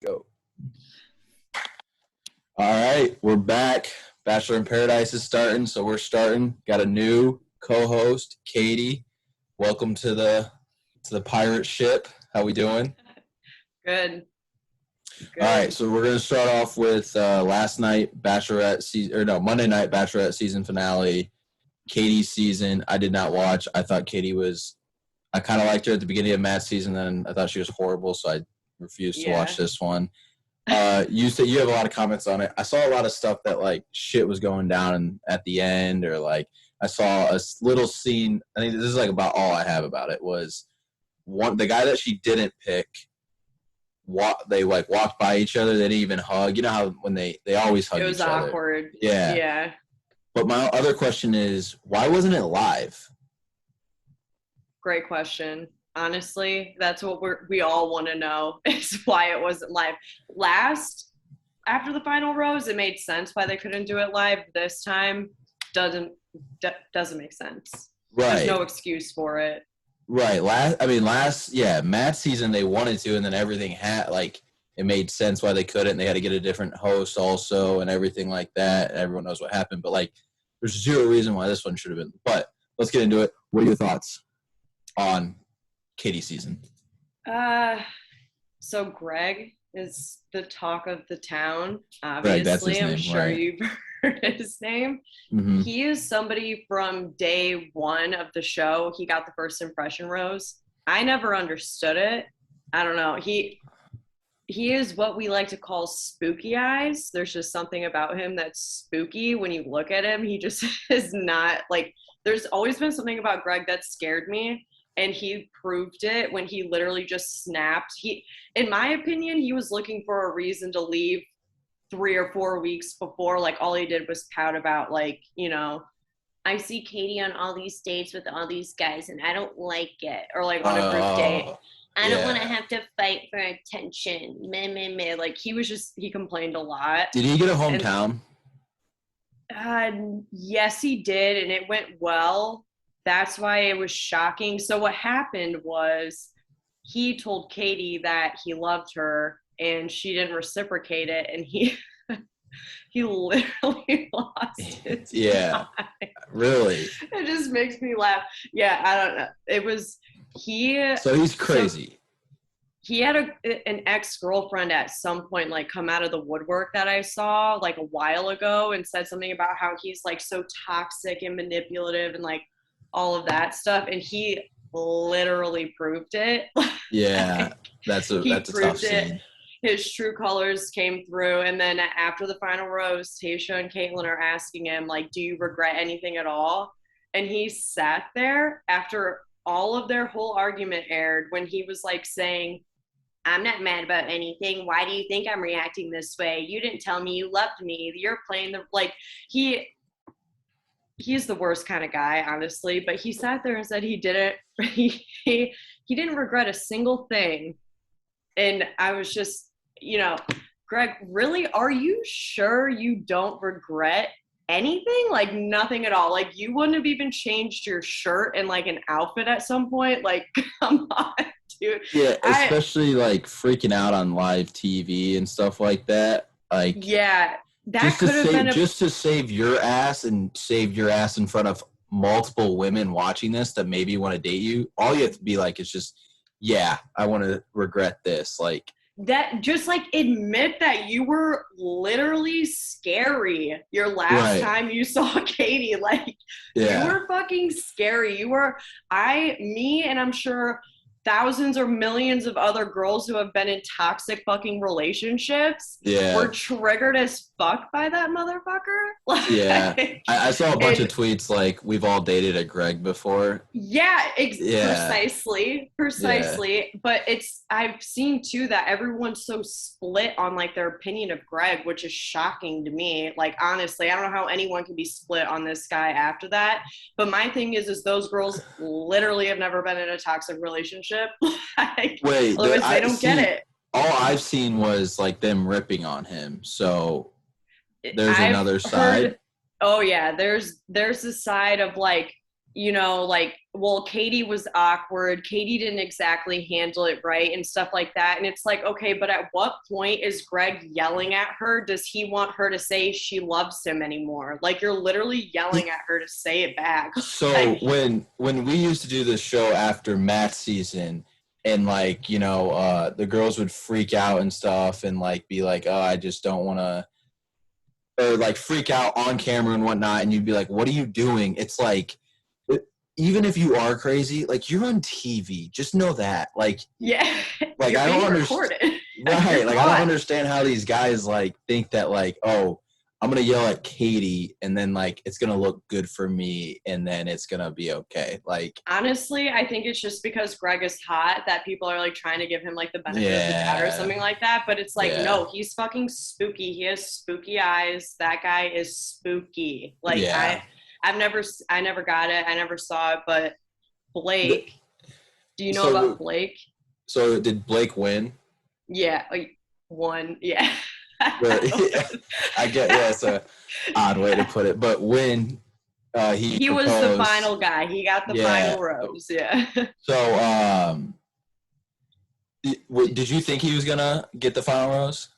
Go. All right, we're back. Bachelor in Paradise is starting, so we're starting. Got a new co-host, Katie. Welcome to the pirate ship. How we doing? Good. All right, so we're gonna start off with last night Monday night Bachelorette season finale. Katie's season. I did not watch. I thought Katie was. I kind of liked her at the beginning of Matt's season, then I thought she was horrible, so I refused to watch this one. You said you have a lot of comments on it. I saw a lot of stuff that like shit was going down at the end, or like I saw a little scene. I think this is like about all I have about it was the guy that she didn't pick. They like walked by each other. They didn't even hug. You know how when they always hug each other. It was awkward. Yeah. But my other question is, why wasn't it live? Great question. Honestly, that's what we all want to know is why it wasn't live. After the final rose, it made sense why they couldn't do it live. This time doesn't make sense. Right. There's no excuse for it. Right. Matt's season they wanted to, and then everything it made sense why they couldn't. They had to get a different host also and everything like that. Everyone knows what happened, but like there's zero reason why this one should have been. But let's get into it. What are your thoughts on Katie's season? So Greg is the talk of the town. Obviously, that's his name, I'm sure right? You've heard his name. Mm-hmm. He is somebody from day one of the show. He got the first impression rose. I never understood it. I don't know. He is what we like to call spooky eyes. There's just something about him that's spooky when you look at him. He just is not like. There's always been something about Greg that scared me. And he proved it when he literally just snapped. In my opinion, he was looking for a reason to leave 3 or 4 weeks before. Like, all he did was pout about, like, you know, I see Katie on all these dates with all these guys, and I don't like it. Or, like, on a group date. I don't want to have to fight for attention. Meh. Like, he complained a lot. Did he get a hometown? Yes, he did, and it went well. That's why it was shocking. So what happened was he told Katie that he loved her and she didn't reciprocate it. And he literally lost his mind. Really? It just makes me laugh. Yeah, I don't know. It was So he's crazy. So he had an ex-girlfriend at some point like come out of the woodwork that I saw like a while ago and said something about how he's like so toxic and manipulative and like all of that stuff, and he literally proved it. Yeah, that's a tough scene. His true colors came through, and then after the final rose, Tayshia and Caitlin are asking him, like, do you regret anything at all? And he sat there after all of their whole argument aired when he was, like, saying, I'm not mad about anything. Why do you think I'm reacting this way? You didn't tell me you loved me. You're playing the, like, he's the worst kind of guy, honestly, but he sat there and said he didn't regret a single thing. And I was just, you know, Greg, really, are you sure you don't regret anything? Like nothing at all? Like you wouldn't have even changed your shirt and like an outfit at some point? Like, come on, dude. Yeah, especially like freaking out on live TV and stuff like that. Like, yeah. That could have been just to save your ass and save your ass in front of multiple women watching this that maybe want to date you. All you have to be like is just, yeah, I want to regret this. Like that, just like admit that you were literally scary your last time you saw Katie. Like you were fucking scary. You were and I'm sure thousands or millions of other girls who have been in toxic fucking relationships were triggered as fuck by that motherfucker. Like, I saw a bunch of tweets like, we've all dated a Greg before. Precisely. But I've seen too that everyone's so split on like their opinion of Greg, which is shocking to me. Like, honestly, I don't know how anyone can be split on this guy after that. But my thing is those girls literally have never been in a toxic relationship. Like, wait, they don't get it. All I've seen was like them ripping on him. So there's another side. Oh yeah, there's a side of like you know, like, well, Katie was awkward. Katie didn't exactly handle it right and stuff like that. And it's like, okay, but at what point is Greg yelling at her? Does he want her to say she loves him anymore? Like, you're literally yelling at her to say it back. So Like, when we used to do this show after Matt's season, and like, you know, the girls would freak out and stuff and like be like, oh, I just don't want to, or like freak out on camera and whatnot, and you'd be like, what are you doing? It's like, even if you are crazy, like, you're on TV, just know that. Like, yeah, like, you're I don't being understand. recorded. Right. Like, I caught. don't understand how these guys like think that like, oh, I'm gonna yell at Katie and then like it's gonna look good for me and then it's gonna be okay. Like, Honestly, I think it's just because Greg is hot that people are like trying to give him like the benefit of the doubt or something like that. But it's like, no, he's fucking spooky. He has spooky eyes. That guy is spooky. Like, I never got it. I never saw it. But Blake, do you know about Blake? So did Blake win? Yeah, like, won. Yeah. But I get, yeah, it's a odd way to put it. But when he was the final guy, he got the final rose. Yeah. So did you think he was gonna get the final rose?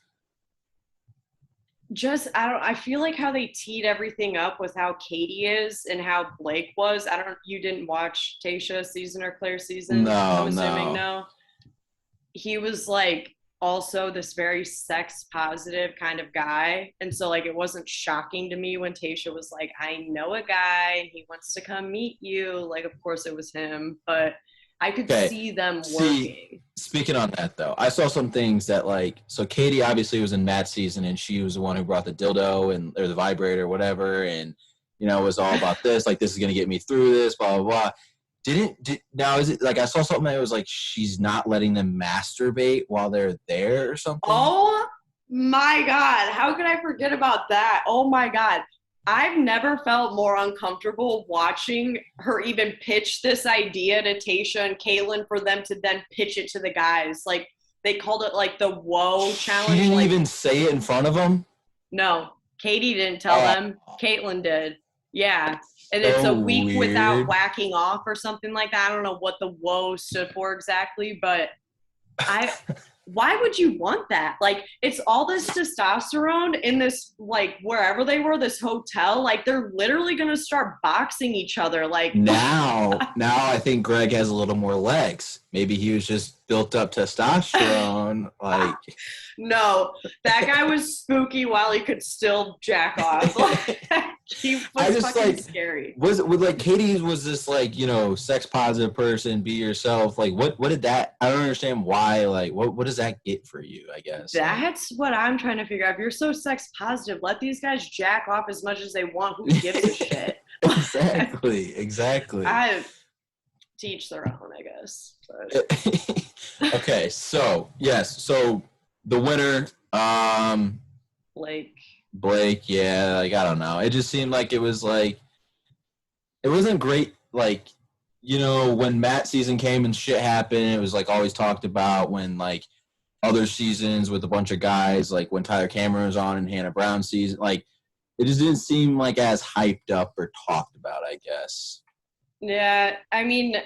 I feel like how they teed everything up with how Katie is and how Blake was. You didn't watch Tayshia's season or Claire's season? No, I'm assuming no. He was like also this very sex positive kind of guy. And so like it wasn't shocking to me when Tayshia was like, I know a guy and he wants to come meet you. Like, of course it was him, but I could see them working. Speaking on that though, I saw some things that like, so Katie obviously was in Matt's season and she was the one who brought the dildo and or the vibrator or whatever, and you know, it was all about this, like, this is gonna get me through this, blah blah blah. Now is it like, I saw something that was like she's not letting them masturbate while they're there or something? Oh my God, how could I forget about that? Oh my God. I've never felt more uncomfortable watching her even pitch this idea to Tayshia and Caitlin for them to then pitch it to the guys. Like, they called it like the whoa challenge. She didn't like, even say it in front of them? No, Katie didn't tell them. Caitlin did. Yeah. And it's a week weird. Without whacking off or something like that. I don't know what the whoa stood for exactly, but why would you want that? Like, it's all this testosterone in this, like, wherever they were, this hotel, like, they're literally going to start boxing each other. Like, now I think Greg has a little more legs. Maybe he was just built up testosterone. Like, no, that guy was spooky while he could still jack off. Like, he was fucking like, scary. Was like Katie was this like, you know, sex positive person, be yourself. Like, what did that? I don't understand why. Like, what does that get for you? I guess that's what I'm trying to figure out. If you're so sex positive, let these guys jack off as much as they want. Who gives a shit? Exactly. I teach their own, I guess. Okay, so yes, so the winner, Blake, yeah, like, I don't know. It just seemed like it was like, it wasn't great. Like, you know, when Matt's season came and shit happened, it was like always talked about. When like other seasons with a bunch of guys, like when Tyler Cameron was on and Hannah Brown's season, like, it just didn't seem like as hyped up or talked about, I guess. Yeah, I mean,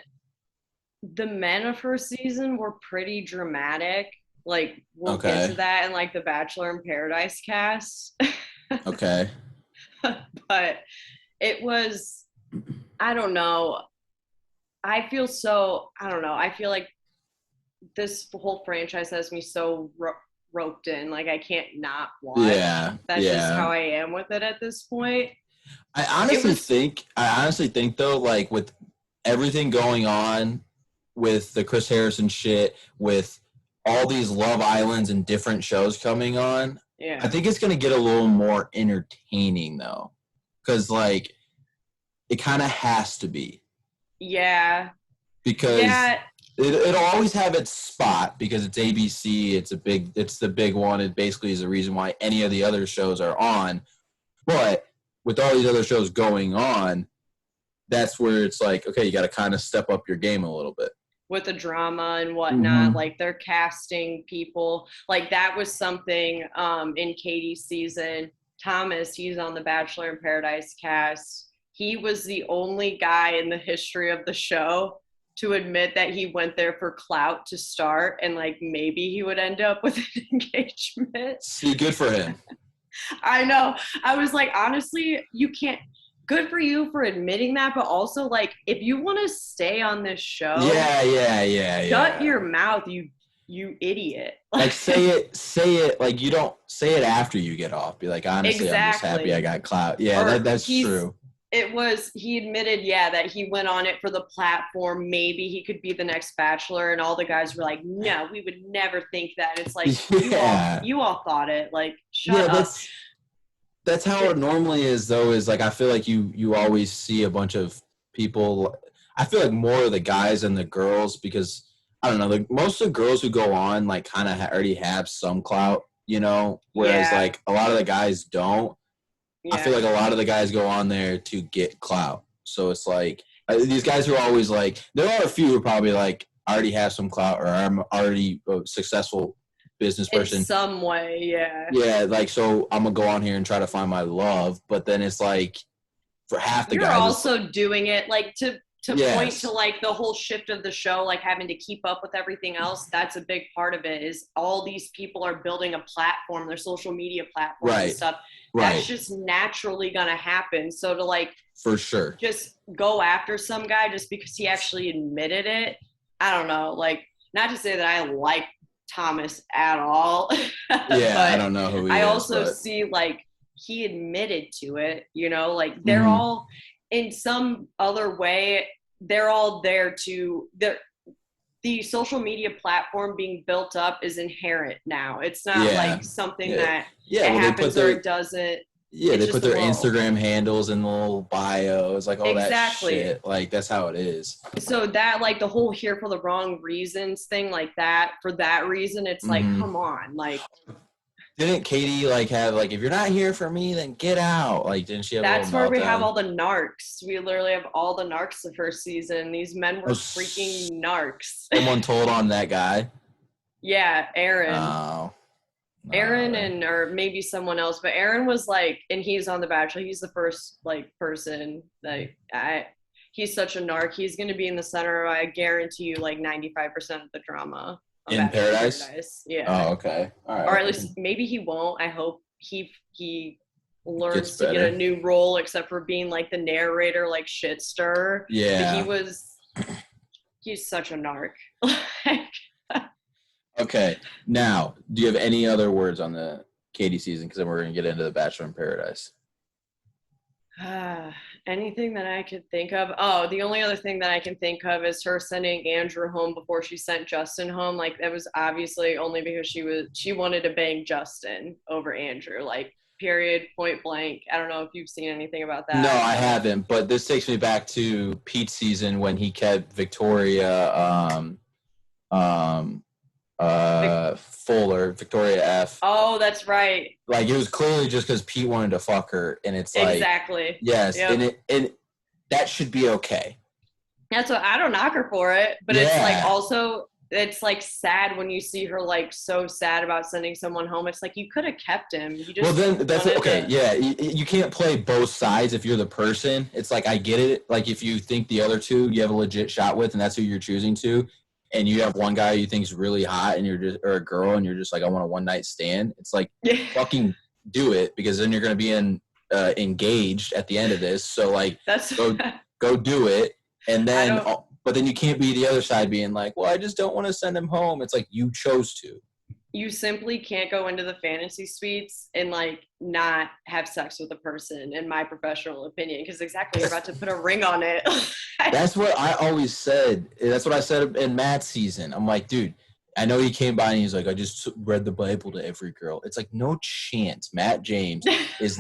the men of her season were pretty dramatic. Like, we'll get to that in like the Bachelor in Paradise cast. Okay. But it was, I don't know. I feel like this whole franchise has me so roped in. Like, I can't not watch. Yeah. That's just how I am with it at this point. I honestly think though, like, with everything going on with the Chris Harrison shit, with all these Love Islands and different shows coming on, I think it's going to get a little more entertaining though. Because like, it kind of has to be. Yeah. Because it'll always have its spot because it's ABC. It's the big one. It basically is the reason why any of the other shows are on. But with all these other shows going on, that's where it's like, okay, you got to kind of step up your game a little bit. With the drama and whatnot, like they're casting people. Like, that was something in Katie's season. Thomas, he's on the Bachelor in Paradise cast. he was the only guy in the history of the show to admit that he went there for clout to start, and like maybe he would end up with an engagement. See, good for him. I know. I was like, honestly, you can't. Good for you for admitting that, but also like, if you want to stay on this show, shut your mouth, you idiot. Like say it like you don't say it after you get off. Be like, honestly, I'm just happy I got clout. Yeah, that's true. He admitted, that he went on it for the platform. Maybe he could be the next Bachelor, and all the guys were like, no, we would never think that. It's like, you all thought it. Like, shut up. That's how it normally is, though, is like I feel like you always see a bunch of people. I feel like more of the guys than the girls, because I don't know, like most of the girls who go on like kind of already have some clout, you know, whereas like a lot of the guys don't. I feel like a lot of the guys go on there to get clout. So it's like these guys who are always like, there are a few who probably like already have some clout, or I'm already a successful business person in some way. Yeah, like, so I'm gonna go on here and try to find my love, but then it's like for half the guys, you're also doing it like to point to like the whole shift of the show, like having to keep up with everything else. That's a big part of it, is all these people are building a platform, their social media platform and stuff. That's just naturally gonna happen. So to like, for sure, just go after some guy just because he actually admitted it, I don't know. Like, not to say that I like Thomas at all. I don't know who he is. I also see like he admitted to it, you know, like they're all in some other way, they're all there to the social media platform being built up is inherent now. It's not like something that happens or it doesn't. Yeah, they put their Instagram handles in the little bios, like all that shit. Like, that's how it is. So that, like, the whole here for the wrong reasons thing, like that, for that reason, it's like, come on. Like, didn't Katie, like, have, like, if you're not here for me, then get out? Like, didn't she have that's where we have all the narcs. We literally have all the narcs the first season. These men were freaking narcs. Someone told on that guy? Yeah, Aaron. Oh. Aaron or maybe someone else, but Aaron was like, and he's on The Bachelor. He's the first like person that he's such a narc. He's going to be in the center. I guarantee you, like 95% of the drama in Paradise. Yeah. Oh, okay. All right. Or at least maybe he won't. I hope he learns to get a new role, except for being like the narrator, like shit stir. Yeah. But he's such a narc. Okay, now, do you have any other words on the Katie season? Because then we're going to get into The Bachelor in Paradise. Anything that I could think of? Oh, the only other thing that I can think of is her sending Andrew home before she sent Justin home. Like, that was obviously only because she wanted to bang Justin over Andrew. Like, period, point blank. I don't know if you've seen anything about that. No, I haven't. But this takes me back to Pete's season when he kept Victoria Fuller, Victoria F. Oh, that's right. Like, it was clearly just because Pete wanted to fuck her, and it's like, exactly. Yes, yep. and that should be okay. That's what, I don't knock her for it, but it's like also it's like sad when you see her like so sad about sending someone home. It's like, you could have kept him. You just that's okay. You can't play both sides if you're the person. It's like, I get it. Like, if you think the other two you have a legit shot with, and that's who you're choosing to, and you have one guy you think's really hot, and you're just, or a girl, and you're just like, I want a one night stand. It's like, fucking do it, because then you're gonna be engaged at the end of this. So like, go do it, and then but then you can't be the other side being like, well, I just don't want to send him home. It's like, you chose to. You simply can't go into the fantasy suites and like not have sex with a person, in my professional opinion, because exactly, you're about to put a ring on it. That's what I always said. That's what I said in Matt's season. I'm like, dude, I know he came by and he's like, I just read the Bible to every girl. It's like, no chance Matt James is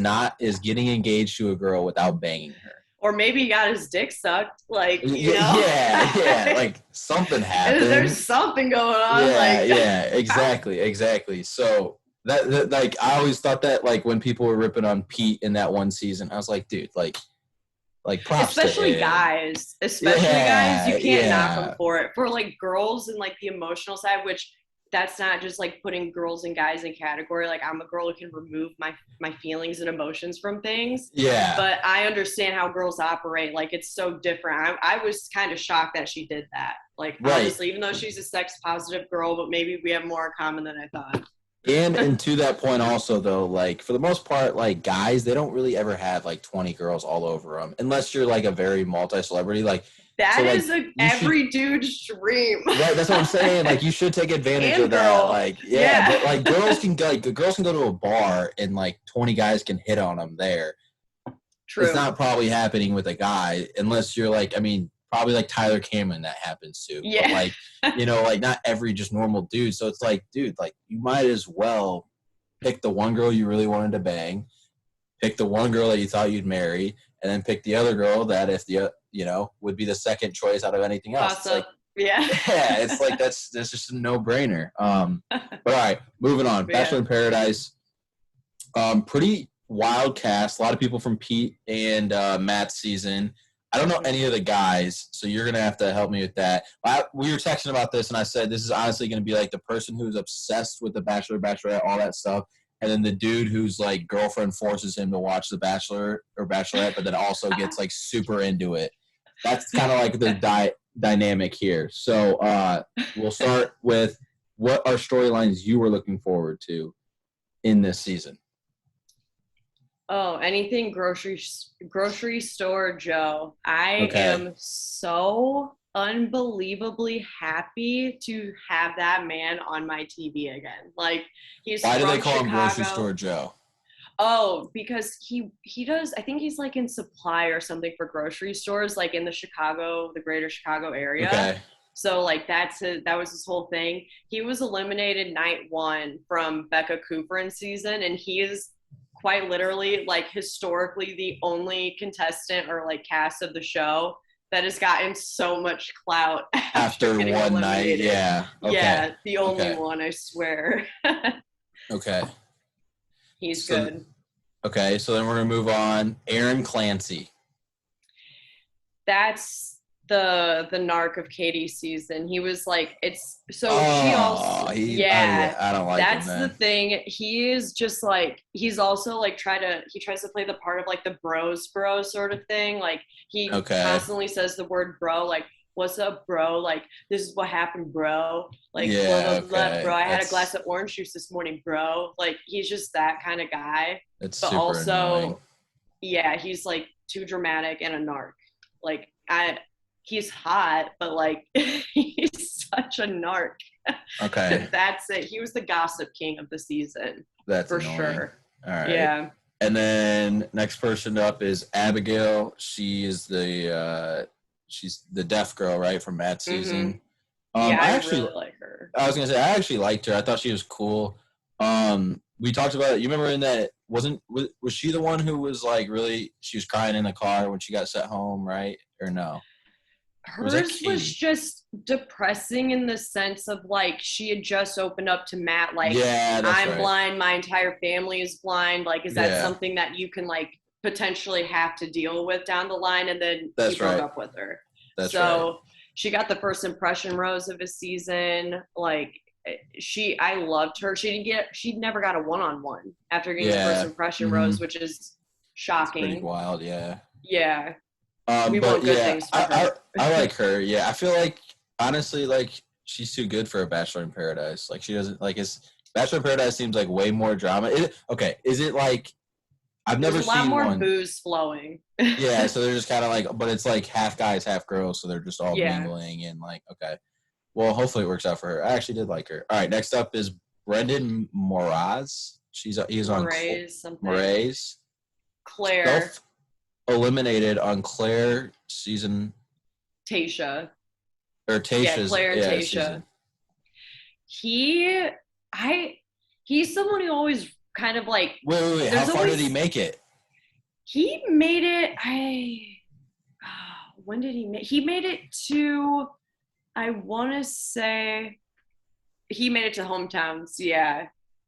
getting engaged to a girl without banging her. Or maybe he got his dick sucked, like, you know? Yeah, like something happened. There's something going on. Exactly. So that like, I always thought that, like, when people were ripping on Pete in that one season, I was like, dude, like props especially to guys, you can't knock them for it. For like girls and like the emotional side, which that's not just like putting girls and guys in category. Like, I'm a girl who can remove my feelings and emotions from things. Yeah. But I understand how girls operate. Like, it's so different. I was kind of shocked that she did that. Like, honestly, even though she's a sex positive girl, but maybe we have more in common than I thought. And to that point also, though, like, for the most part, like, guys, they don't really ever have, like, 20 girls all over them. Unless you're, like, a very multi-celebrity. Like, that so, is like, every dude's dream. Right, that's what I'm saying. Like, you should take advantage of that. Like, yeah. But, like, girls can go to a bar and, like, 20 guys can hit on them there. True. It's not probably happening with a guy unless you're, like, I mean, probably like Tyler Cameron that happens to. Yeah. But, like, you know, like, not every just normal dude. So it's like, dude, like, you might as well pick the one girl you really wanted to bang, pick the one girl that you thought you'd marry, and then pick the other girl that if the, you know, would be the second choice out of anything else. Awesome. It's like, yeah, it's like that's just a no-brainer. But all right, moving on. Bachelor in Paradise. Pretty wild cast. A lot of people from Pete and Matt's season. I don't know any of the guys, so you're going to have to help me with that. We were texting about this, and I said this is honestly going to be like the person who's obsessed with The Bachelor, Bachelorette, all that stuff, and then the dude whose, like, girlfriend forces him to watch The Bachelor or Bachelorette, but then also gets, like, super into it. That's kind of like the dynamic here. So we'll start with what are storylines you were looking forward to in this season? Oh, anything grocery store Joe. I am so unbelievably happy to have that man on my TV again. Like, he's Why do they call Chicago. him Grocery Store Joe? Oh, because he does, I think he's like in supply or something for grocery stores, like in the greater Chicago area. Okay. So, like, that was his whole thing. He was eliminated night 1 from Becca Kufrin's season, and he is quite literally, like, historically the only contestant or, like, cast of the show that has gotten so much clout after one eliminated. night. Yeah. Okay. Yeah, the only one, I swear. Okay. He's good. Okay, so then we're going to move on. Aaron Clancy. That's the narc of Katie's season. He was like, she also, I don't like that's him, the thing. He is just like, he's also like he tries to play the part of like the bro sort of thing. Like, he constantly says the word bro, like, what's up, bro? Like, this is what happened, bro. Like, blah, blah, blah, bro. I had a glass of orange juice this morning, bro. Like, he's just that kind of guy. It's but super also, annoying. Yeah, he's like too dramatic and a narc. Like, he's hot, but like, he's such a narc. Okay. That's it. He was the gossip king of the season. That's for annoying. Sure. All right. Yeah. And then next person up is Abigail. She is she's the deaf girl, right, from Matt's season. Yeah, I actually really like her. I was gonna say I actually liked her. I thought she was cool. We talked about it. You remember in that was she the one who was like she was crying in the car when she got sent home, right? Or no? Hers was just depressing in the sense of, like, she had just opened up to Matt, like, I'm blind, my entire family is blind. Like, is that something that you can, like, potentially have to deal with down the line? And then he broke up with her. She got the first impression rose of his season. Like, I loved her. She never got a one-on-one after getting the first impression rose, which is shocking. It's pretty wild, yeah. Yeah. We want good things for her. I like her. Yeah, I feel like, honestly, like, she's too good for a Bachelor in Paradise. Like, she doesn't, like, Bachelor in Paradise seems like way more drama. Is it like, I've never seen one. There's a lot more booze flowing. Yeah, so they're just kind of like, but it's like half guys, half girls, so they're just all mingling and, like, okay. Well, hopefully it works out for her. I actually did like her. All right, next up is Brendan Moraz. He's on Moraz. Claire. Eliminated on Claire season. Tasha. Or Tasha's. Yeah, Claire and Tasha. Season. He's someone who always kind of like. Wait. How far did he make it? He made it. When did he make? He made it to. I want to say. He made it to hometowns. Yeah.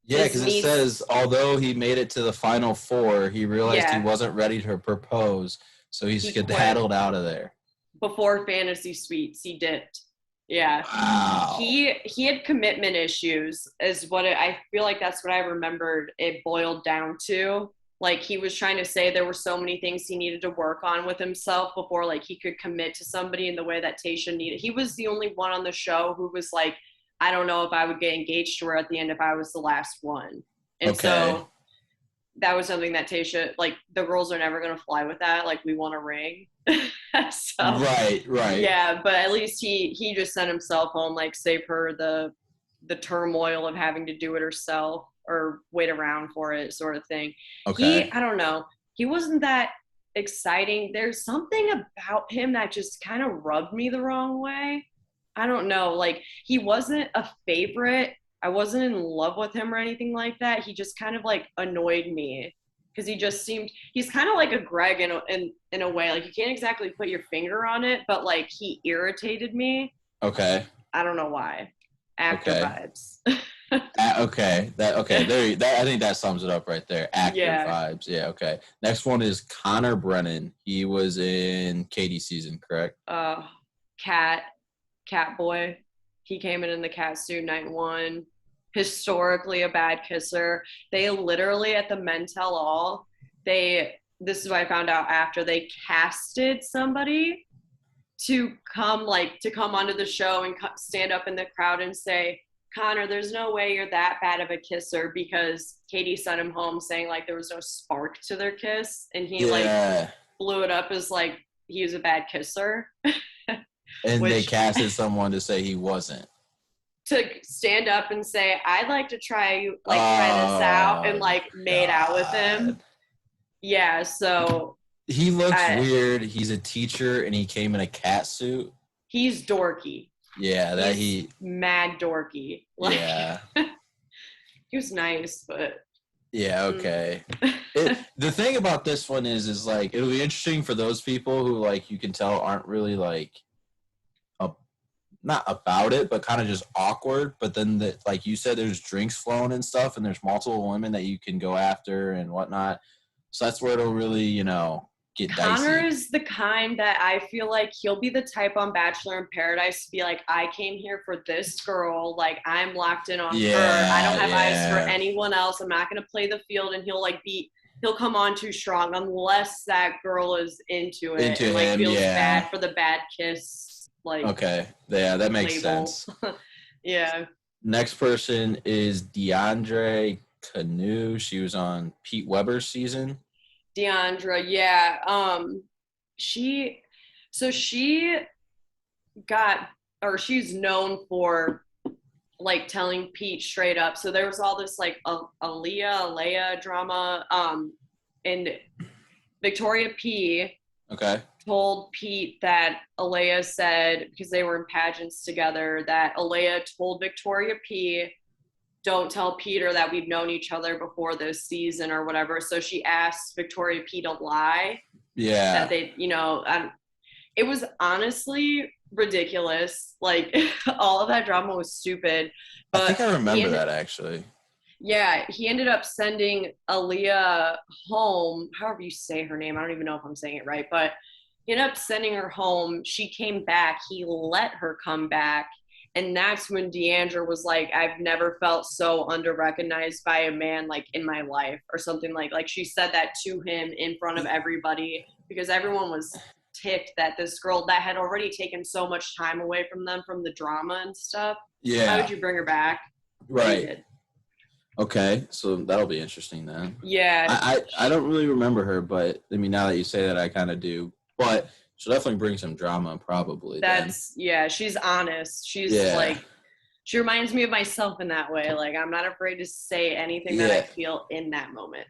Yeah, because it says, although he made it to the final 4, he realized he wasn't ready to propose, so he skedaddled out of there. Before Fantasy Suites, he dipped. Yeah. Wow. He had commitment issues is what I feel like that's what I remembered it boiled down to. Like he was trying to say there were so many things he needed to work on with himself before like he could commit to somebody in the way that Tayshia needed. He was the only one on the show who was like, I don't know if I would get engaged to her at the end if I was the last one. And so that was something that Tayshia, like the girls are never going to fly with that. Like we want a ring. So, right. yeah, but at least he just sent himself home, like save her the turmoil of having to do it herself or wait around for it sort of thing. Okay. I don't know. He wasn't that exciting. There's something about him that just kind of rubbed me the wrong way. I don't know. Like he wasn't a favorite. I wasn't in love with him or anything like that. He just kind of like annoyed me because he just seemed he's kind of like a Greg in a way. Like you can't exactly put your finger on it, but like he irritated me. Okay. I don't know why. Actor vibes. Okay. There. I think that sums it up right there. Actor vibes. Yeah. Okay. Next one is Connor Brennan. He was in Katie's season, correct? Cat boy. He came in the cat suit night one. Historically a bad kisser. They literally at the Men Tell All, this is what I found out after they casted somebody to come onto the show and stand up in the crowd and say, Connor, there's no way you're that bad of a kisser, because Katie sent him home saying like there was no spark to their kiss, and he like blew it up as like he was a bad kisser. And they casted someone to say he wasn't. To stand up and say, I'd like to try this out, and like made out with him. Yeah, so he looks weird. He's a teacher and he came in a cat suit. He's dorky. Yeah, he's mad dorky. Like, yeah. He was nice, but yeah, okay. The thing about this one is like it'll be interesting for those people who like you can tell aren't really like not about it, but kind of just awkward. But then, like you said, there's drinks flowing and stuff, and there's multiple women that you can go after and whatnot. So that's where it'll really, get dicey. Connor is the kind that I feel like he'll be the type on Bachelor in Paradise to be like, I came here for this girl. Like, I'm locked in on her. I don't have eyes for anyone else. I'm not going to play the field. And he'll come on too strong unless that girl is into it and like feels bad for the bad kiss. Like, okay. Yeah, that makes sense. Yeah. Next person is Deandre Canoe. She was on Pete Weber's season. Deandre, yeah. She's she's known for like telling Pete straight up. So there was all this like Alea drama. And Victoria P. Okay. Told Pete that Alea said, because they were in pageants together, that Alea told Victoria P, don't tell Peter that we've known each other before this season or whatever. So she asked Victoria P to lie. Yeah. That they, it was honestly ridiculous. Like all of that drama was stupid. But I think I remember that actually. Yeah, he ended up sending Alea home, however you say her name. I don't even know if I'm saying it right, but he ended up sending her home. She came back. He let her come back. And that's when Deandre was like, I've never felt so under-recognized by a man, like, in my life, or something like she said that to him in front of everybody, because everyone was ticked that this girl that had already taken so much time away from them from the drama and stuff. Yeah. How would you bring her back? Right. Okay, so that'll be interesting then. Yeah. I don't really remember her, but, I mean, now that you say that, I kind of do. But she'll definitely bring some drama, probably. Yeah, she's honest. She's like, she reminds me of myself in that way. Like, I'm not afraid to say anything that I feel in that moment.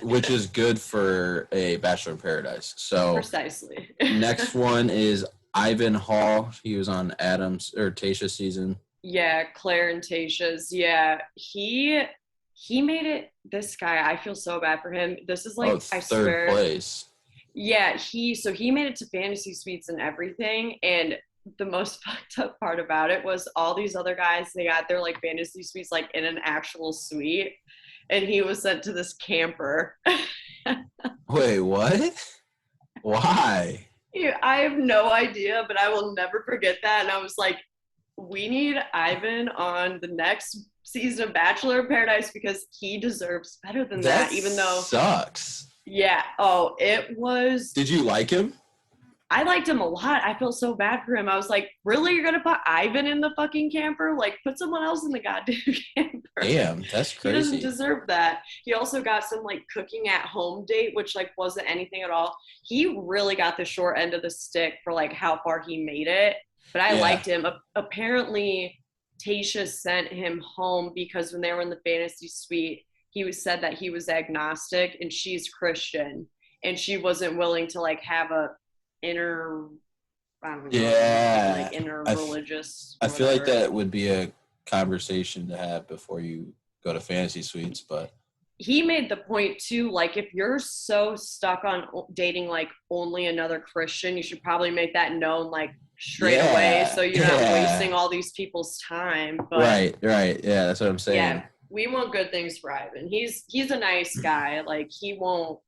which is good for a Bachelor in Paradise. So precisely. Next one is Ivan Hall. He was on Tayshia's season. Yeah, Claire and Tayshia's. Yeah, he made it. This guy, I feel so bad for him. This is like I swear. Third place. Yeah, he made it to fantasy suites and everything, and the most fucked up part about it was all these other guys, they got their like fantasy suites like in an actual suite, and he was sent to this camper. Wait, what? Why? Yeah, I have no idea, but I will never forget that. And I was like, we need Ivan on the next season of Bachelor in Paradise because he deserves better than that. Even though sucks. Yeah. Oh, it was. Did you like him? I liked him a lot. I feel so bad for him. I was like, really? You're going to put Ivan in the fucking camper? Like, put someone else in the goddamn camper. Damn, that's crazy. He doesn't deserve that. He also got some, like, cooking at home date, which, like, wasn't anything at all. He really got the short end of the stick for, like, how far he made it. But I liked him. Apparently, Tayshia sent him home because when they were in the fantasy suite, he said that he was agnostic and she's Christian. And she wasn't willing to, like, have a inner, I don't know, like inner religious. I feel like that would be a conversation to have before you go to fantasy suites, but he made the point too, like if you're so stuck on dating like only another Christian, you should probably make that known like straight away so you're not wasting all these people's time. But right, yeah, that's what I'm saying. Yeah, we want good things for Ivan. He's a nice guy. Like he won't.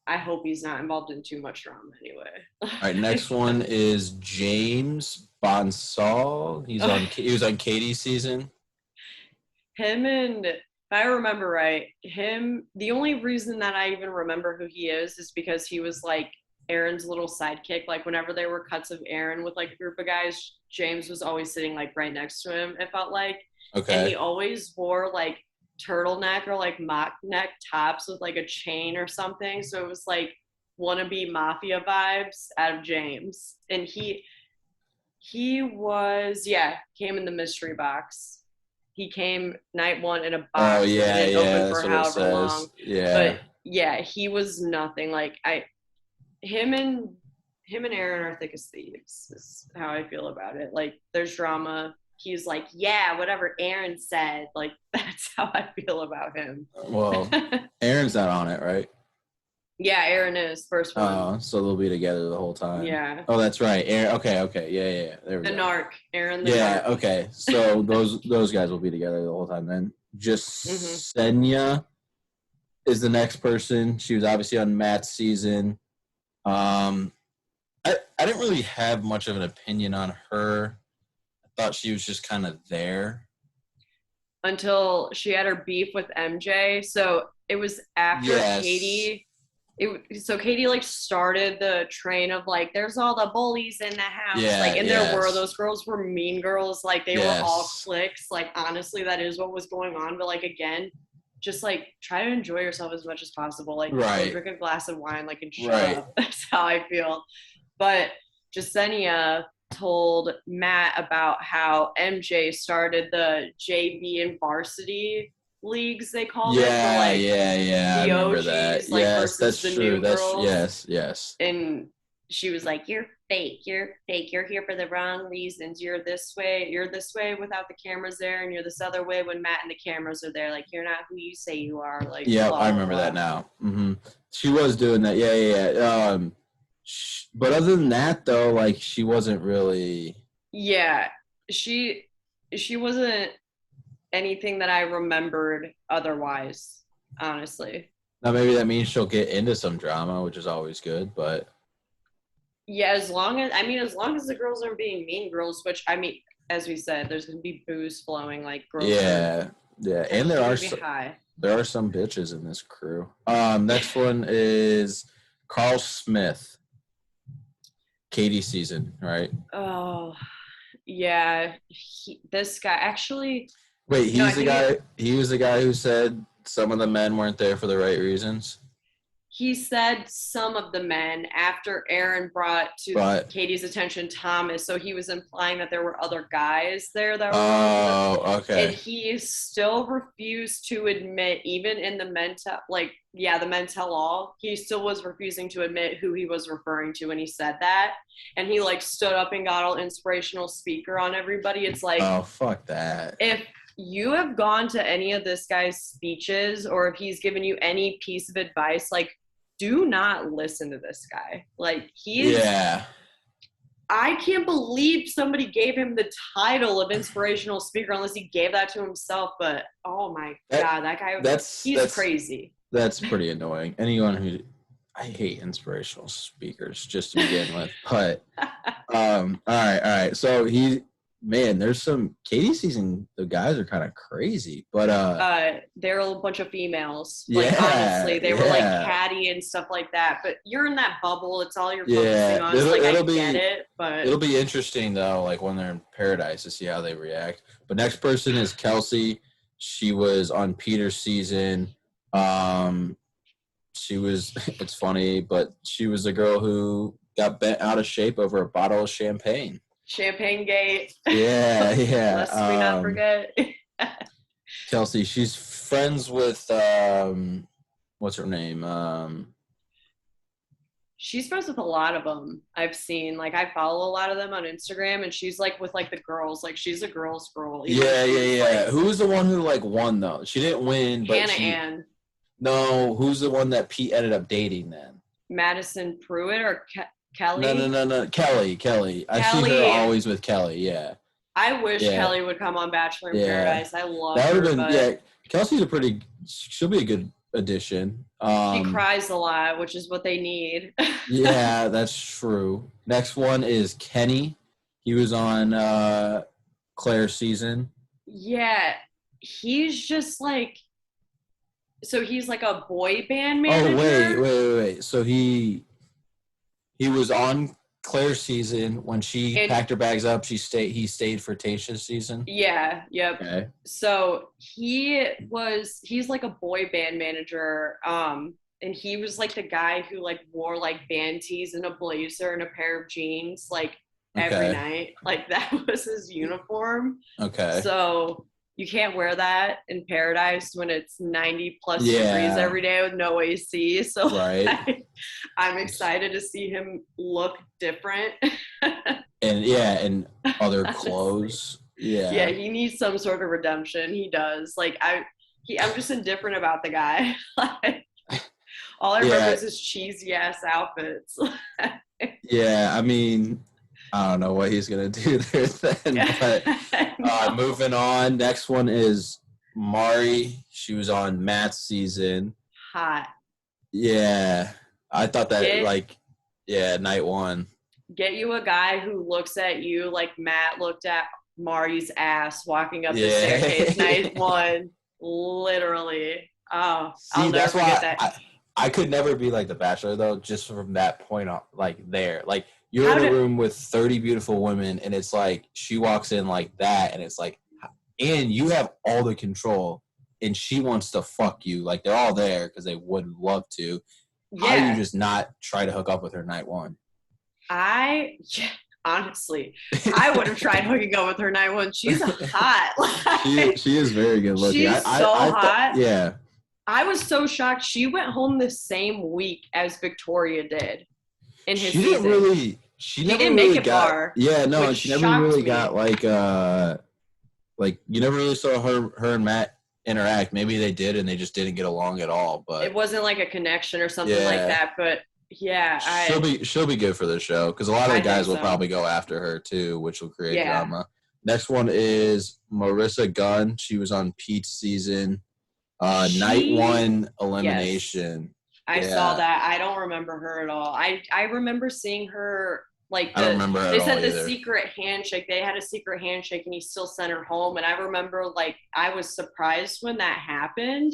I hope he's not involved in too much drama anyway. All right, next one is James Bonsall. He was on Katie's season. Him and, if I remember right, the only reason that I even remember who he is because he was like Aaron's little sidekick. Like whenever there were cuts of Aaron with like a group of guys, James was always sitting like right next to him, it felt like. Okay. And he always wore like turtleneck or like mock neck tops with like a chain or something, so it was like wannabe mafia vibes out of James. And he was came in the mystery box. He came night one in a box. Open for however long. But he was nothing. Like him and Aaron are thick as thieves is how I feel about it. Like there's drama. He's like, yeah, whatever Aaron said. Like, that's how I feel about him. Well, Aaron's not on it, right? Yeah, Aaron is first one. Oh, so they'll be together the whole time. Yeah. Oh, that's right. Aaron. Okay. Yeah. There we go. The narc. Aaron the narc. Okay. So those guys will be together the whole time then. Jasenia is the next person. She was obviously on Matt's season. I didn't really have much of an opinion on her. Thought she was just kind of there until she had her beef with MJ. So it was after Katie. So Katie like started the train of like, there's all the bullies in the house. There were those girls were mean girls. Like they were all cliques. Like honestly, that is what was going on. But like again, just like try to enjoy yourself as much as possible. Like go drink a glass of wine, like and shut up. That's how I feel. But Jasenia told Matt about how MJ started the JV and varsity leagues, they called it. I remember OGs, that. Like, yes, that's the true. New girls. Yes. And she was like, you're fake. You're here for the wrong reasons. You're this way without the cameras there, and you're this other way when Matt and the cameras are there. Like, you're not who you say you are. Like, I remember that now. Mm-hmm. She was doing that. Yeah. But other than that, though, like she wasn't really. Yeah, she wasn't anything that I remembered otherwise, honestly. Now maybe that means she'll get into some drama, which is always good. But yeah, as long as the girls aren't being mean girls, which I mean, as we said, there's gonna be booze flowing, like girls. Yeah, and there are some bitches in this crew. Next one is Carl Smith. Katie's season, right? Oh, yeah. This guy actually. Wait, he was the guy who said some of the men weren't there for the right reasons. He said some of the men after Aaron brought to Katie's attention Thomas, so he was implying that there were other guys there that were. Oh, okay. And he still refused to admit, even in the men tell all, he still was refusing to admit who he was referring to when he said that. And he like stood up and got all inspirational speaker on everybody. It's like, oh, fuck that. If you have gone to any of this guy's speeches or if he's given you any piece of advice, like, do not listen to this guy. Like, he is. Yeah. I can't believe somebody gave him the title of inspirational speaker unless he gave that to himself. But oh my God, that guy, he's crazy. That's pretty annoying. Anyone I hate inspirational speakers just to begin with. But all right. So man, there's some Katie season. The guys are kind of crazy, but they're a bunch of females. Yeah, like honestly, they were like yeah. catty and stuff like that. But you're in that bubble. It's all you're Yeah, focusing on. So, like I it'll be get it, but it'll be interesting though, like when they're in paradise to see how they react. But next person is Kelsey. She was on Peter's season. She was. It's funny, but she was the girl who got bent out of shape over a bottle of champagne. Champagne Gate. Yeah, yeah. Lest we not forget. Kelsey, she's friends with what's her name? She's friends with a lot of them. I've seen, like, I follow a lot of them on Instagram, and she's like with like the girls. Like, she's a girl's girl. Yeah. Like, who was the one who like won though? She didn't win, but Hannah Ann. No, who's the one that Pete ended up dating then? Madison Pruitt or Kelly? No. Kelly. I see her always with Kelly, yeah. I wish Kelly would come on Bachelor in Paradise. I love that her. Been, Kelsey's she'll be a good addition. She cries a lot, which is what they need. Yeah, that's true. Next one is Kenny. He was on Claire's season. Yeah, he's just like, so he's like a boy band manager. Oh, wait. So he was on Claire's season when she packed her bags up. He stayed for Tayshia's season. Yeah. Yep. Okay. So he's like a boy band manager. And he was like the guy who like wore like band tees and a blazer and a pair of jeans like every night. Like that was his uniform. Okay. So you can't wear that in Paradise when it's 90 plus degrees every day with no AC. So I'm excited to see him look different. and other clothes. Yeah, he needs some sort of redemption. He does. Like I'm just indifferent about the guy. Like, all I remember is his cheesy ass outfits. Yeah, I mean, I don't know what he's going to do there then. But moving on, next one is Mari. She was on Matt's season. Hot. Yeah. I thought that, night one. Get you a guy who looks at you like Matt looked at Mari's ass walking up the staircase night one. Literally. Oh, see, I'll never forget that. I could never be like The Bachelor, though, just from that point on, like, there. Like, you're in a room with 30 beautiful women, and it's like she walks in like that, and it's like, and you have all the control, and she wants to fuck you. Like, they're all there because they would love to. Yeah. How do you just not try to hook up with her night one? Honestly, I would have tried hooking up with her night one. She's hot. She is very good looking. She's hot. Yeah. I was so shocked. She went home the same week as Victoria did in his season. She didn't make it far. Yeah, no, she never really got like you never really saw her and Matt interact. Maybe they did and they just didn't get along at all. But it wasn't like a connection or something like that. But yeah, she'll be good for the show because a lot of the guys will probably go after her too, which will create drama. Next one is Marissa Gunn. She was on Pete's season. Night one elimination. Yes. I saw that. I don't remember her at all. I remember seeing her like I don't remember they said the secret handshake. They had a secret handshake and he still sent her home. And I remember like I was surprised when that happened.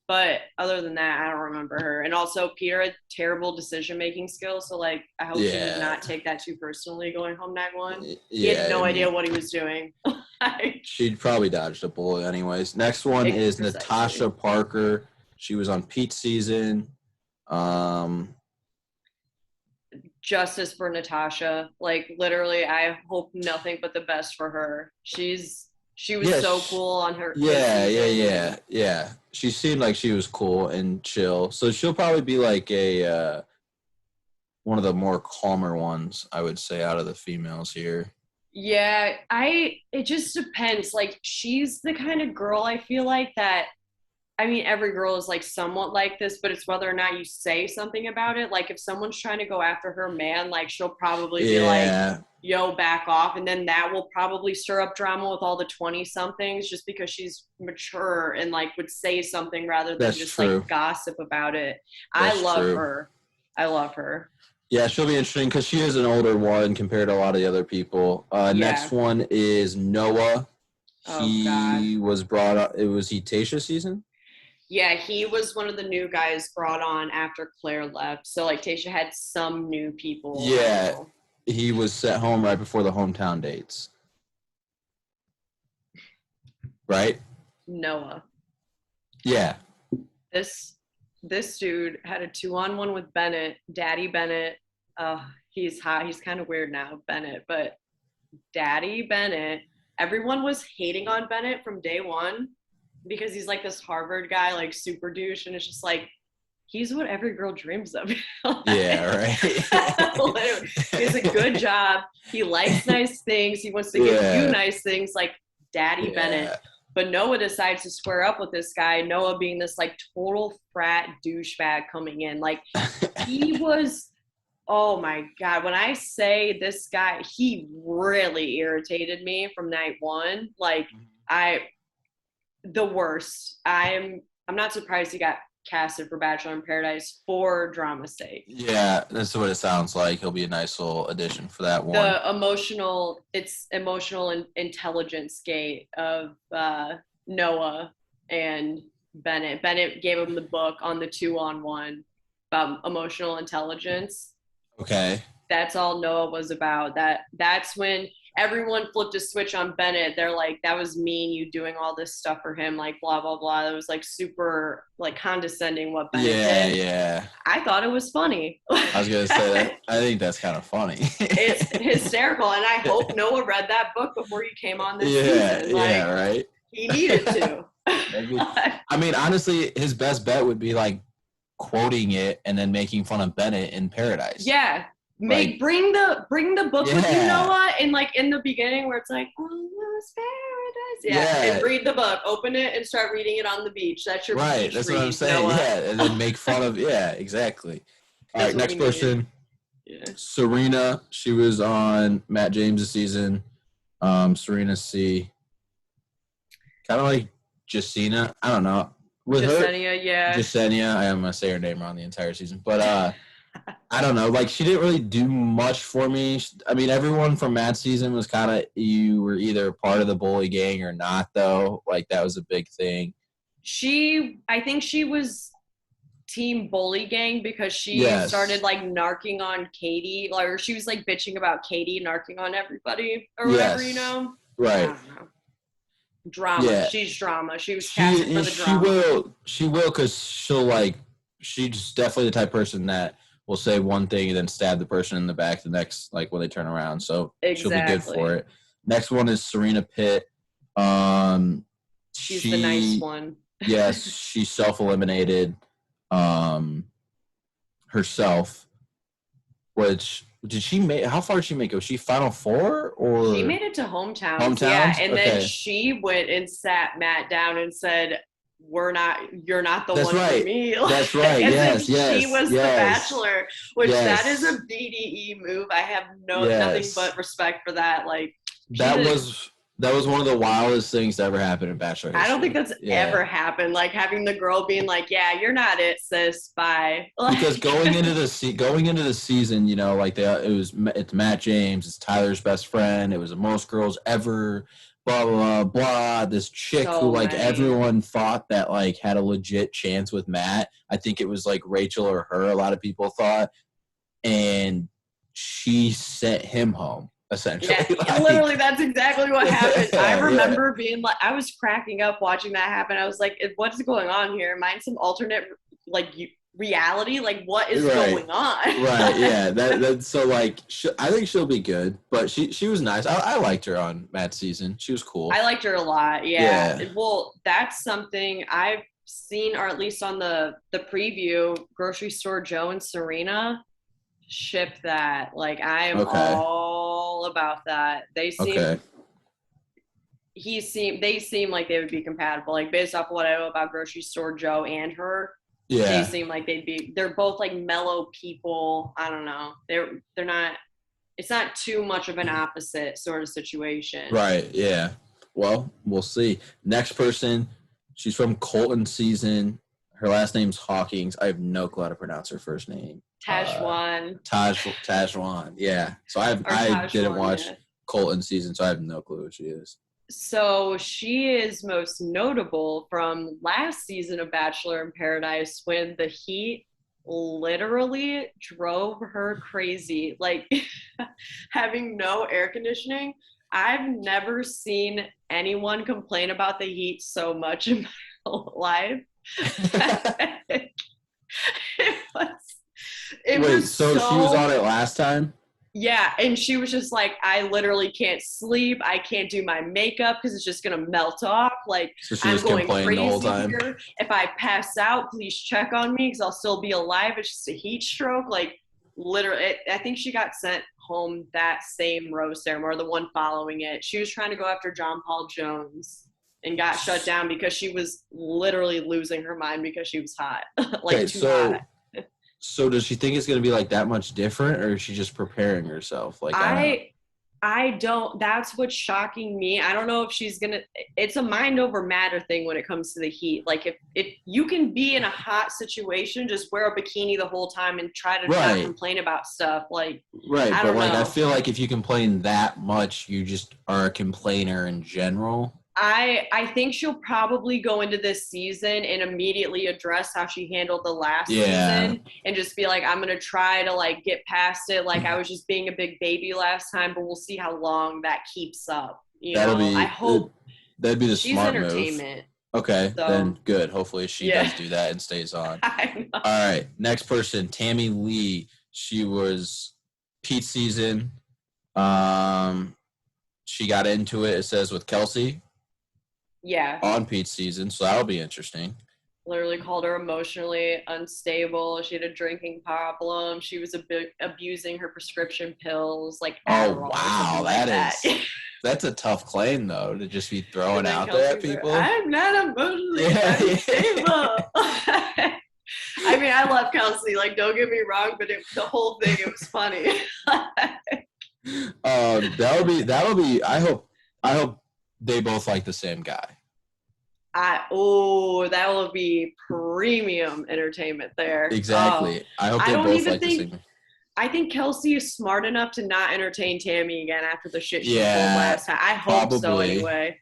But other than that, I don't remember her. And also Peter had terrible decision making skills. So like I hope he did not take that too personally going home night one. He had no idea what he was doing. She'd probably dodged a bullet anyways. Next one is Natasha Parker. She was on Pete's season. Justice for Natasha. Like literally, I hope nothing but the best for her. She was so cool on her. Yeah. She seemed like she was cool and chill. So she'll probably be like a one of the more calmer ones, I would say, out of the females here. Yeah, it just depends. Like, she's the kind of girl I feel like that, I mean, every girl is like somewhat like this, but it's whether or not you say something about it. Like, if someone's trying to go after her man, like, she'll probably be like, yo, back off. And then that will probably stir up drama with all the 20-somethings just because she's mature and, like, would say something rather than like, gossip about it. I love her. Yeah, she'll be interesting because she is an older one compared to a lot of the other people. Next one is Noah. He was brought up. Was he Tayshia's season? Yeah, he was one of the new guys brought on after Claire left. So like Tayshia had some new people. Yeah, he was sent home right before the hometown dates. Right? Noah. Yeah. This dude had a 2-on-1 with Bennett, Daddy Bennett. He's hot. He's kind of weird now, Bennett, but Daddy Bennett. Everyone was hating on Bennett from day one because he's like this Harvard guy, like super douche, and it's just like he's what every girl dreams of. Yeah, right. He has a good job. He likes nice things. He wants to give you nice things, like Daddy Bennett. But Noah decides to square up with this guy, Noah being this like total frat douchebag coming in. Like he was, oh my God. When I say this guy, he really irritated me from night one. Like the worst. I'm not surprised he got casted for Bachelor in Paradise for drama's sake. Yeah, that's what it sounds like. He'll be a nice little addition for that one. The emotional intelligence gate of Noah and Bennett. Bennett gave him the book on the 2-on-1 about emotional intelligence. Okay. That's all Noah was about. That's when everyone flipped a switch on Bennett. They're like, that was mean, you doing all this stuff for him, like blah blah blah. It was like super like condescending what Bennett did. Yeah. I thought it was funny. I was gonna say that. I think that's kind of funny. It's hysterical, and I hope Noah read that book before he came on this season. Like, yeah, right. He needed to. I mean, honestly, his best bet would be like quoting it and then making fun of Bennett in Paradise. Yeah. Bring the book with you, Noah, and like in the beginning where it's like almost paradise. Yeah. And read the book, open it, and start reading it on the beach. That's your right. Beach That's read, what I'm saying. Noah. Yeah, and then make fun of exactly. All right, next person. Yeah. Serena. She was on Matt James' season. Serena C. Kind of like Jessenia. I don't know. With Jessenia, yeah. Jessenia. I am gonna say her name wrong the entire season, but I don't know. Like, she didn't really do much for me. I mean, everyone from Matt's season was kind of, you were either part of the bully gang or not, though. Like, that was a big thing. I think she was team bully gang because she started, like, narking on Katie. Or she was, like, bitching about Katie narking on everybody or whatever, you know? Right. I don't know. Drama. Yeah. She's drama. She was casted for the drama. She will because she's definitely the type of person that will say one thing and then stab the person in the back the next, like, when they turn around. So she'll be good for it. Next one is Serena Pitt. She's the nice one. Yes, she self-eliminated herself. Which did she make? How far did she make? Was she Final Four or? She made it to hometowns. Yeah, and then she went and sat Matt down and said, you're not the one for me. That's right. Yes. She was the Bachelor, which that is a BDE move. I have nothing but respect for that. Like, that was one of the wildest things to ever happen in Bachelor history. I don't think that's ever happened. Like, having the girl being like, "Yeah, you're not it, sis. Bye." Because going into the season, you know, like it's Matt James, it's Tyler's best friend. It was the most girls ever. Blah, blah, blah, this chick who, like, everyone thought that, like, had a legit chance with Matt. I think it was, like, Rachel or her, a lot of people thought. And she sent him home, essentially. Yeah, literally, that's exactly what happened. I remember being like, I was cracking up watching that happen. I was like, what's going on here? Am I in some alternate, like, reality? Like, what is going on? Right, yeah. That's so, like, I think she'll be good, but she was nice. I liked her on Matt's season. She was cool. I liked her a lot. Yeah. Well, that's something I've seen, or at least on the preview, Grocery Store Joe and Serena ship that. Like, I am all about that. They seem they seem like they would be compatible. Like, based off of what I know about Grocery Store Joe and her. Yeah. They seem like they're both, like, mellow people. I don't know. They're not, it's not too much of an opposite sort of situation. Right. Yeah. Well, we'll see. Next person, she's from Colton season. Her last name's Hawkins. I have no clue how to pronounce her first name. Tajwan. Yeah. So I didn't watch Colton's season, so I have no clue who she is. So she is most notable from last season of Bachelor in Paradise when the heat literally drove her crazy. Like having no air conditioning. I've never seen anyone complain about the heat so much in my whole life. It was so she was on it last time? Yeah, and she was just like, I literally can't sleep. I can't do my makeup because it's just gonna melt off. Like, so she I'm going crazy the whole time. Here. If I pass out, please check on me because I'll still be alive. It's just a heat stroke. Like, literally, I think she got sent home that same rose ceremony or the one following it. She was trying to go after John Paul Jones and got shut down because she was literally losing her mind because she was hot. Like, okay, too hot. So does she think it's going to be like that much different, or is she just preparing herself? Like I don't. That's what's shocking me. I don't know if she's gonna. It's a mind over matter thing when it comes to the heat. Like if you can be in a hot situation, just wear a bikini the whole time and try to not complain about stuff. Like I don't know. I feel like if you complain that much, you just are a complainer in general. I think she'll probably go into this season and immediately address how she handled the last season and just be like, I'm going to try to like get past it. Like I was just being a big baby last time, but we'll see how long that keeps up. I hope that'd be the smart entertainment. Move. Okay, so, then good. Hopefully she does do that and stays on. I know. All right, next person, Tammy Lee. She was Pete's season. She got into it says, with Kelsey. Yeah. On Pete's season, so that'll be interesting. Literally called her emotionally unstable. She had a drinking problem. She was abusing her prescription pills, like Adderall. Oh, wow, that's a tough claim though to just be throwing out there at people. I'm not emotionally unstable. I mean, I love Kelsey. Like, don't get me wrong, but the whole thing, it was funny. That'll be. I hope they both like the same guy. That will be premium entertainment there. Exactly. I hope they both like the same. I think Kelsey is smart enough to not entertain Tammy again after the shit she pulled last time. I hope so anyway.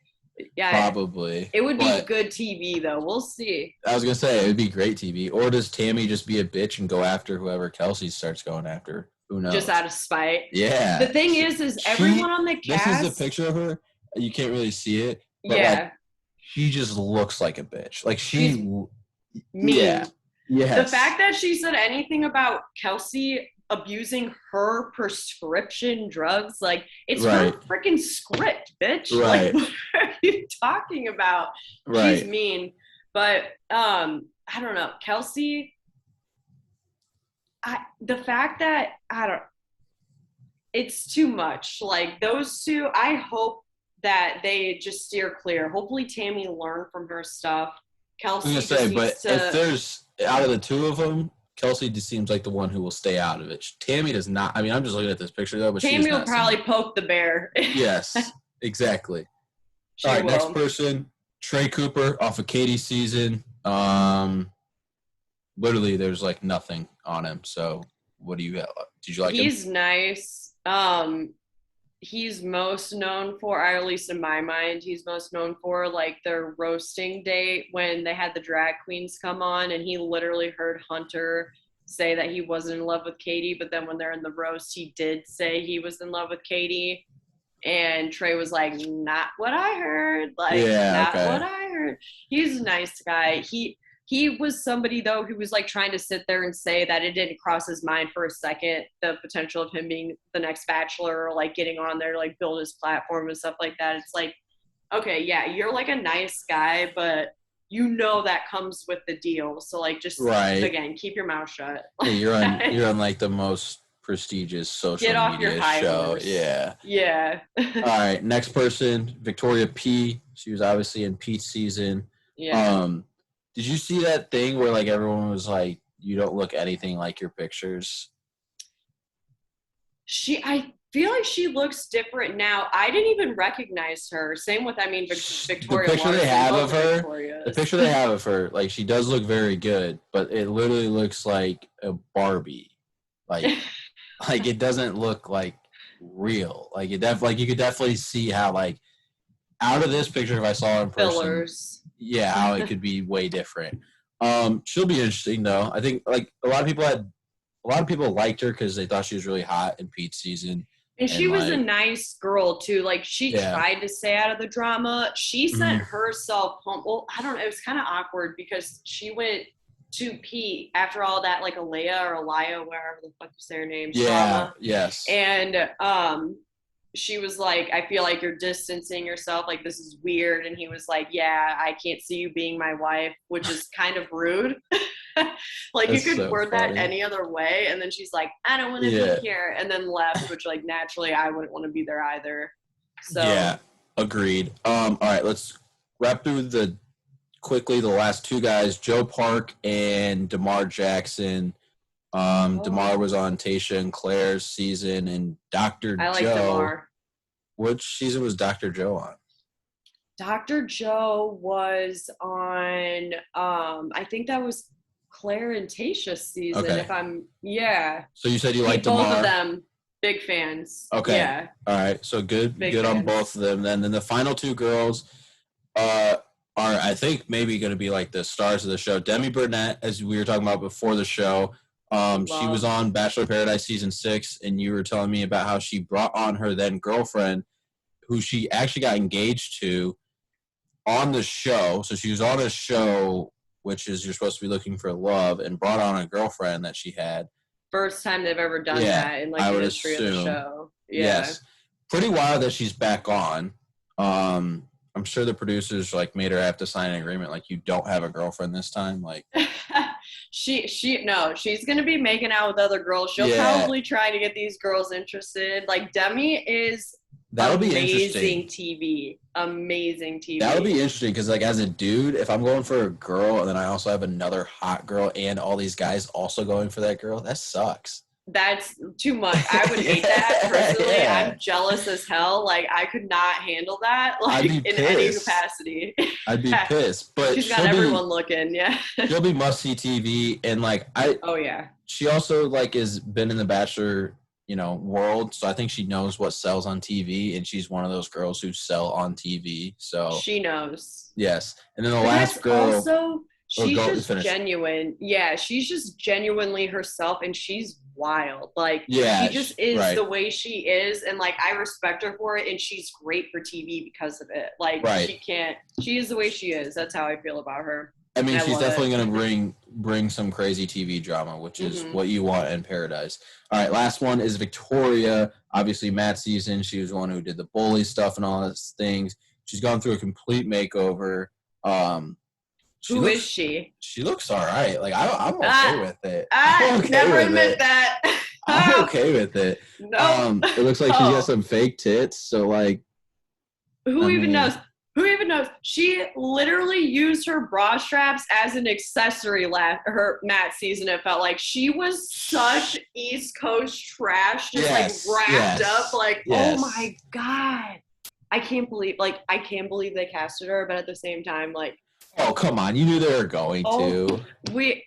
Yeah, probably. It would be good TV though. We'll see. I was gonna say it would be great TV. Or does Tammy just be a bitch and go after whoever Kelsey starts going after? Who knows? Just out of spite. Yeah. The thing is everyone on the cast. This is a picture of her. You can't really see it. But she just looks like a bitch. Like she's mean. Yeah. Yes. The fact that she said anything about Kelsey abusing her prescription drugs, like it's her freaking script, bitch. Right. Like, what are you talking about? Right. She's mean. But I don't know. Kelsey, the fact that it's too much. Like those two, I hope that they just steer clear. Hopefully Tammy learned from her stuff. Kelsey I was gonna say, but if there's out of the two of them, Kelsey just seems like the one who will stay out of it. Tammy does not. I mean, I'm just looking at this picture though, but Tammy will probably poke the bear. Yes, exactly. All right, next person, Trey Cooper off of Katie's season. Literally, there's like nothing on him. So, what do you have? Did you like him? He's nice. He's most known for, or at least in my mind, he's most known for like their roasting date when they had the drag queens come on, and he literally heard Hunter say that he wasn't in love with Katie, but then when they're in the roast, he did say he was in love with Katie. And Trey was like, not what I heard. Like, not what I heard. He's a nice guy. He was somebody, though, who was, like, trying to sit there and say that it didn't cross his mind for a second, the potential of him being the next Bachelor or, like, getting on there to, like, build his platform and stuff like that. It's like, okay, yeah, you're, like, a nice guy, but you know that comes with the deal. So, like, just, again, keep your mouth shut. Yeah, you're on, like, the most prestigious social media show. Horse. Yeah. Yeah. All right, next person, Victoria P. She was obviously in Pete's season. Yeah. Did you see that thing where, like, everyone was like, you don't look anything like your pictures? I feel like she looks different now. I didn't even recognize her. Same with, Victoria. The picture they have of her, the picture they have of her, like, she does look very good, but it literally looks like a Barbie. Like it doesn't look like real. Like you could definitely see how like out of this picture, if I saw her in person, Fillers. yeah, how it could be way different. She'll be interesting though. I think like a lot of people liked her because they thought she was really hot in Pete's season. And she was like, a nice girl too. Like she tried to stay out of the drama. She sent herself home. Well, I don't know. It was kind of awkward because she went to Pete after all that, like Alea or Elia, wherever the fuck you say her name. Yeah. Drama. Yes. And she was like, I feel like you're distancing yourself. Like, this is weird. And he was like, yeah, I can't see you being my wife, which is kind of rude. Like, that's you could word that any other way. And then she's like, I don't want to be here. And then left, which, like, naturally, I wouldn't want to be there either. So, yeah, agreed. All right, let's wrap through the last two guys, Joe Park and DeMar Jackson. DeMar was on Tasha and Claire's season, and Dr. Joe. I like DeMar. Which season was Dr. Joe on? Dr. Joe was on, I think that was Claire and Tasha's season. Okay. So you said you liked DeMar? Both of them, big fans. Okay. Yeah. All right. So good on both of them. Then the final two girls are, I think, maybe going to be like the stars of the show. Demi Brunette, as we were talking about before the show. She was on Bachelor Paradise season 6, and you were telling me about how she brought on her then girlfriend, who she actually got engaged to on the show. So she was on a show, which is you're supposed to be looking for love, and brought on a girlfriend that she had. First time they've ever done that in like the history of the show. Yeah. Yes. Pretty wild that she's back on. I'm sure the producers like made her have to sign an agreement like you don't have a girlfriend this time. Like she's gonna be making out with other girls. She'll probably try to get these girls interested. Like Demi is amazing TV. Amazing TV. That would be interesting because like as a dude, if I'm going for a girl and then I also have another hot girl and all these guys also going for that girl, that sucks. That's too much. I would hate that personally. Yeah. I'm jealous as hell. Like I could not handle that. Like in any capacity. I'd be pissed. But she's got everyone looking. Yeah. She'll be must see TV, and like Oh yeah. She also like has been in the Bachelor, world, so I think she knows what sells on TV, and she's one of those girls who sell on TV. So she knows. Yes, and then the last girl. Also, she's just genuine. Yeah, she's just genuinely herself, and she's wild. Like she just is the way she is, and like I respect her for it, and she's great for TV because of it. Like she is the way she is. That's how I feel about her. I mean, she's definitely going to bring some crazy TV drama, which is what you want in Paradise. All right, last one is Victoria. Obviously, Matt's season. She was the one who did the bully stuff and all those things. She's gone through a complete makeover. Who is she? She looks all right. Like I'm okay with it. Never admit that. I'm okay with it. No. It looks like she's got some fake tits. So like, who even knows? Who even knows? She literally used her bra straps as an accessory her Matt season. It felt like she was such East Coast trash, just like wrapped up. Like, oh my God. I can't believe they casted her, but at the same time, like, oh, come on. You knew they were going to.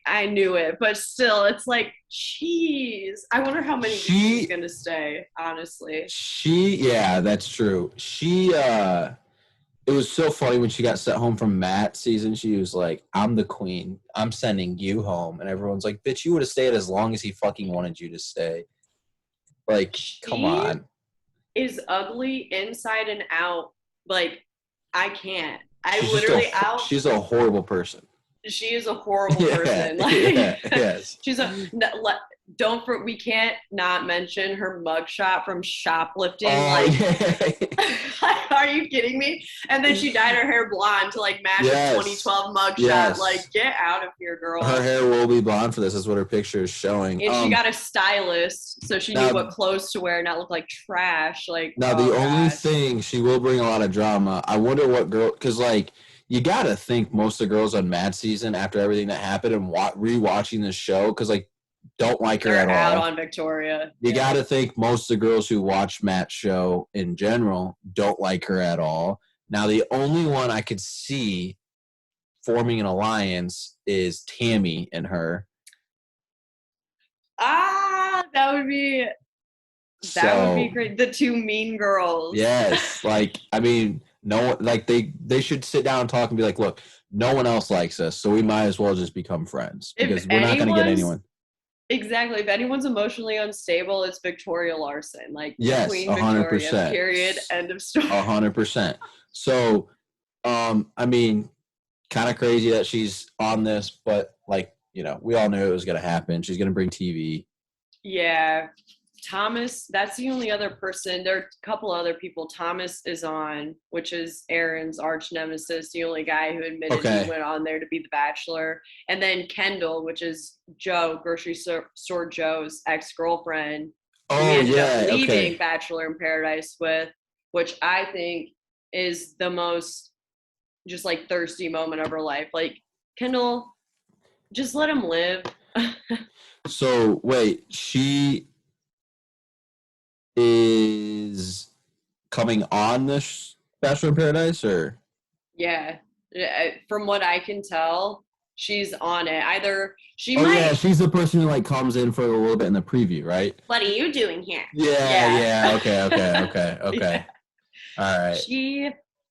I knew it, but still, it's like, jeez. I wonder how many she's going to stay, honestly. That's true. It was so funny when she got sent home from Matt's season. She was like, I'm the queen. I'm sending you home. And everyone's like, bitch, you would have stayed as long as he fucking wanted you to stay. Like, come on. Is ugly inside and out. Like, I can't. She's a horrible person. She is a horrible person. Like, yes. We can't not mention her mugshot from shoplifting. Are you kidding me? And then she dyed her hair blonde to like match a 2012 mugshot. Yes. Like, get out of here, girl. Her hair will be blonde for this. That's what her picture is showing. And she got a stylist, so she knew what clothes to wear, not look like trash. Like, the only thing, she will bring a lot of drama. I wonder what girl, because like, you got to think most of the girls on Mad Season, after everything that happened and rewatching the show, because like, don't like her at all. They're out on Victoria. You got to think most of the girls who watch Matt's show in general don't like her at all. Now, the only one I could see forming an alliance is Tammy and her. That That would be great. The two mean girls. Yes. Like, I mean, no one, like they should sit down and talk and be like, look, no one else likes us, so we might as well just become friends because we're not going to get anyone. Exactly. If anyone's emotionally unstable, it's Victoria Larson. Like, yes, Queen 100%. Victoria, period, end of story. 100%. So, I mean, kind of crazy that she's on this, but like, you know, we all knew it was going to happen. She's going to bring TV. Yeah. Thomas, that's the only other person. There are a couple other people. Thomas is on, which is Aaron's arch nemesis, the only guy who admitted he went on there to be the Bachelor. And then Kendall, which is Joe, grocery store Joe's ex-girlfriend, who he ended up leaving Bachelor in Paradise with, which I think is the most just like thirsty moment of her life. Like, Kendall, just let him live. So wait, she is coming on this Bachelor in Paradise, or? Yeah, from what I can tell, she's on it. Either she might. Yeah, she's the person who like comes in for a little bit in the preview, right? What are you doing here? Yeah. Okay. Yeah. All right.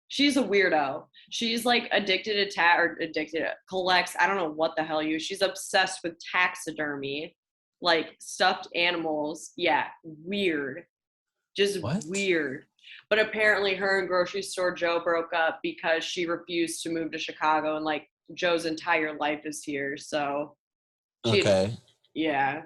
She's a weirdo. She's like addicted to collects. I don't know what the hell she's obsessed with taxidermy, like stuffed animals. Yeah, weird. Just weird. But apparently her and grocery store Joe broke up because she refused to move to Chicago, and like Joe's entire life is here. So yeah.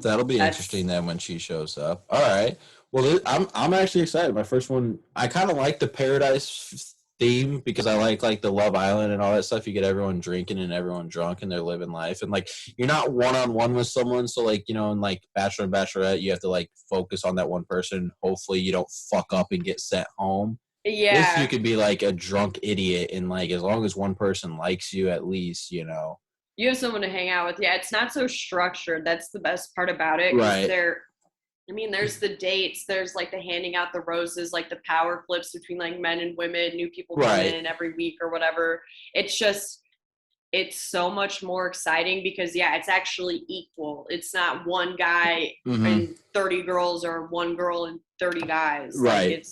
That'll be interesting then when she shows up. All right. Well, I'm actually excited. My first one, I kind of like the Paradise theme because I like the Love Island and all that stuff. You get everyone drinking and everyone drunk and they're living life, and like you're not one-on-one with someone, so like, you know, in like Bachelor and Bachelorette you have to like focus on that one person. Hopefully you don't fuck up and get sent home. This you could be like a drunk idiot, and like as long as one person likes you, at least, you know, you have someone to hang out with. Yeah, it's not so structured. That's the best part about it. Right. There's the dates, there's like the handing out the roses, like the power flips between like men and women, new people come in every week or whatever. It's so much more exciting because it's actually equal. It's not one guy and 30 girls or one girl and 30 guys. Right.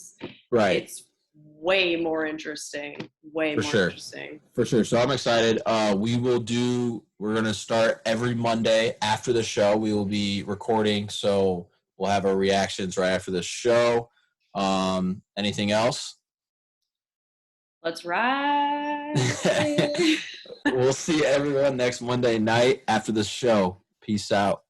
Like, it's way more interesting. Interesting. For sure. So I'm excited. We're going to start every Monday after the show. We will be recording, so we'll have our reactions right after the show. Anything else? Let's ride. We'll see everyone next Monday night after the show. Peace out.